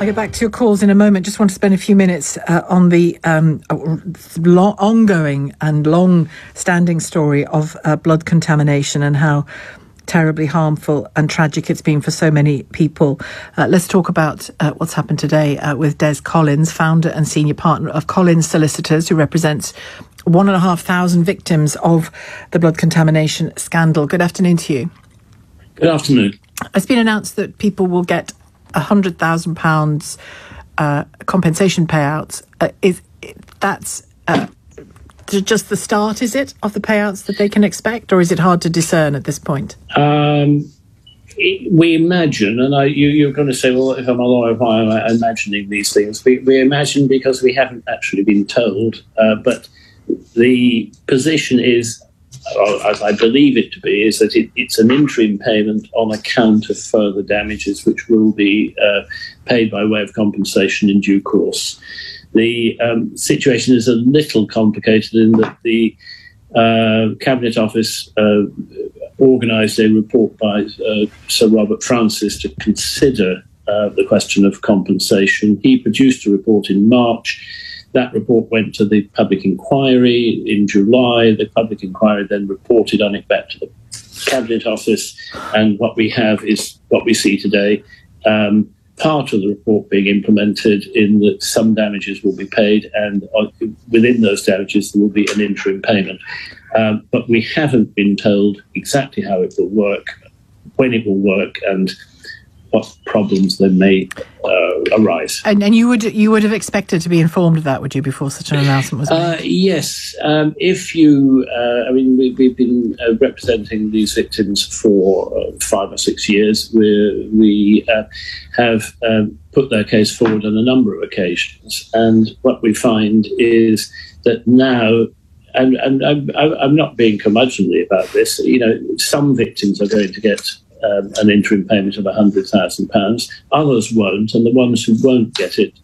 I'll get back to your calls in a moment. Just want to spend a few minutes on the ongoing and long-standing story of blood contamination and how terribly harmful and tragic it's been for so many people. Let's talk about what's happened today with Des Collins, founder and senior partner of Collins Solicitors, who represents 1,500 victims of the blood contamination scandal. Good afternoon to you. Good afternoon. It's been announced that people will get £100,000 compensation payouts. That's just the start, is it, of the payouts that they can expect, or is it hard to discern at this point? We imagine, and you're going to say, well, if I'm a lawyer, why am I imagining these things? We imagine because we haven't actually been told, but the position is, as I believe it to be, is that it's an interim payment on account of further damages which will be paid by way of compensation in due course. The situation is a little complicated in that the Cabinet Office organised a report by Sir Robert Francis to consider the question of compensation. He produced a report in March. That report went to the public inquiry in July. The public inquiry then reported on it back to the Cabinet Office, and what we have is what we see today. Part of the report being implemented in that some damages will be paid, and within those damages there will be an interim payment. But we haven't been told exactly how it will work, when it will work, and what problems there may arise. And you would have expected to be informed of that, would you, before such an announcement was made? Yes. If you, we've been representing these victims for 5 or 6 years. We have put their case forward on a number of occasions, and what we find is that now, and I'm not being curmudgeonly about this, some victims are going to get an interim payment of £100,000. Others won't, and the ones who won't get it,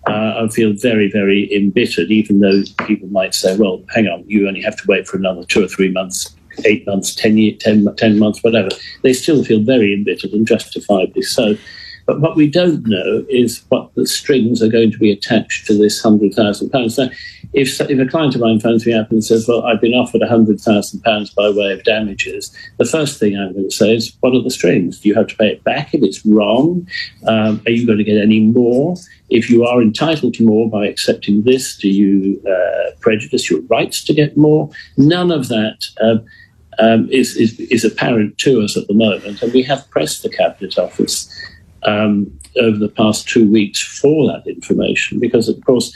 I feel very, very embittered, even though people might say, well, hang on, you only have to wait for another 2 or 3 months, 8 months, 10 months, whatever. They still feel very embittered, and justifiably so. But what we don't know is what the strings are going to be attached to this £100,000. Now, if a client of mine phones me up and says, well, I've been offered £100,000 by way of damages, the first thing I'm going to say is, what are the strings? Do you have to pay it back if it's wrong? Are you going to get any more? If you are entitled to more by accepting this, do you prejudice your rights to get more? None of that is apparent to us at the moment, and we have pressed the Cabinet Office over the past 2 weeks for that information, because of course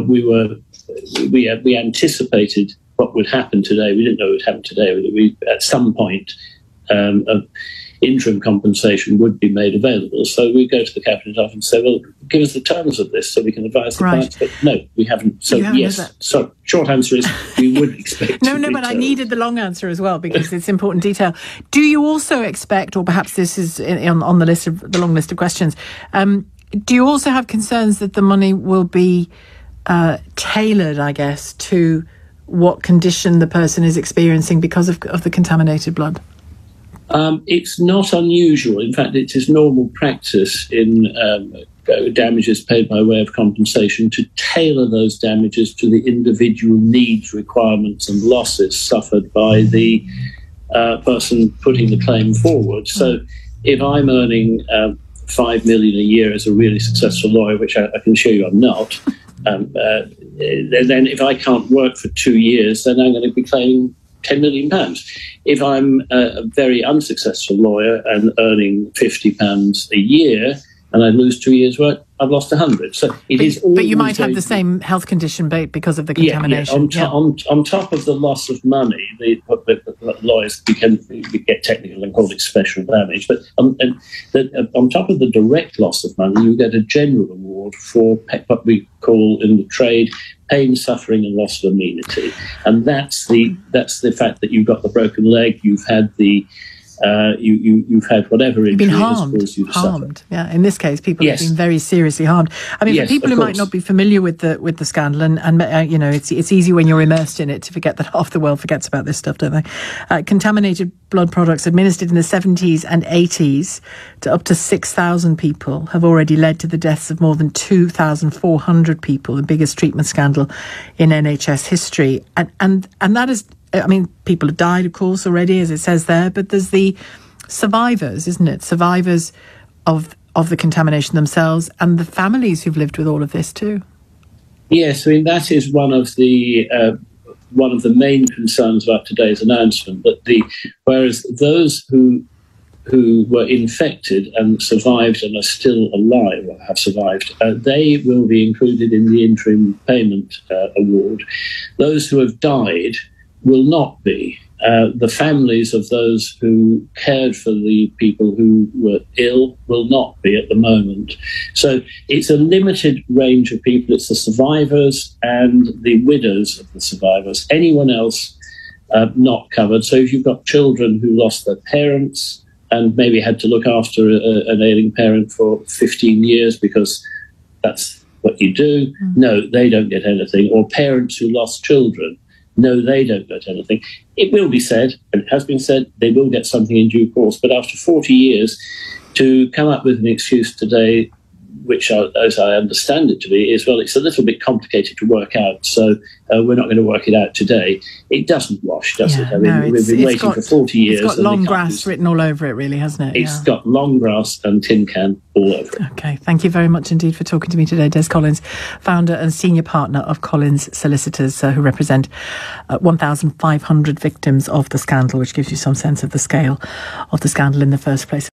we anticipated what would happen today. We didn't know it would happen today. At some point interim compensation would be made available. So we go to the Cabinet Office and say, well, give us the terms of this so we can advise the clients. But no, we haven't. So yes. So short answer is we would expect No, but I needed the long answer as well, because it's important detail. Do you also expect, or perhaps this is on the list of the long list of questions, do you also have concerns that the money will be tailored, I guess, to what condition the person is experiencing because of the contaminated blood? It's not unusual. In fact, it is normal practice in damages paid by way of compensation to tailor those damages to the individual needs, requirements and losses suffered by the person putting the claim forward. So if I'm earning $5 million a year as a really successful lawyer, which I can assure you I'm not, then if I can't work for 2 years, then I'm going to be claiming £10 million. If I'm a very unsuccessful lawyer and earning £50 a year and I lose 2 years' work, I've lost 100. So it is. But you might have the same health condition because of the contamination. On top of the loss of money, the lawyers get technical and call it special damage. But on top of the direct loss of money, you get a general award for what we call in the trade pain, suffering, and loss of amenity. And that's the fact that you've got the broken leg, you've had the you've had whatever injury been has caused you to harmed. suffer. Yeah, in this case, people have been very seriously harmed. I mean, for people who might not be familiar with the scandal, and you know, it's easy when you're immersed in it to forget that half the world forgets about this stuff, don't they? Contaminated blood products administered in the 70s and 80s to up to 6,000 people have already led to the deaths of more than 2,400 people, the biggest treatment scandal in NHS history. And that is, I mean, people have died, of course, already, as it says there, but there's the survivors, isn't it? Survivors of the contamination themselves and the families who've lived with all of this too. Yes, I mean, that is one of the main concerns about today's announcement, that whereas those who were infected and survived and are still alive or have survived, they will be included in the interim payment award. Those who have died will not be. The families of those who cared for the people who were ill will not be at the moment. So it's a limited range of people. It's the survivors and the widows of the survivors. Anyone else not covered. So if you've got children who lost their parents and maybe had to look after an ailing parent for 15 years because that's what you do, no, they don't get anything. Or parents who lost children, no, they don't get anything. It will be said, and it has been said, they will get something in due course. But after 40 years, to come up with an excuse today, which, as I understand it to be, is, well, it's a little bit complicated to work out, so we're not going to work it out today. It doesn't wash, does it? I mean, we've been waiting for 40 years. It's got long grass written all over it, really, hasn't it? It's got long grass and tin can all over it. Okay, thank you very much indeed for talking to me today, Des Collins, founder and senior partner of Collins Solicitors, who represent 1,500 victims of the scandal, which gives you some sense of the scale of the scandal in the first place.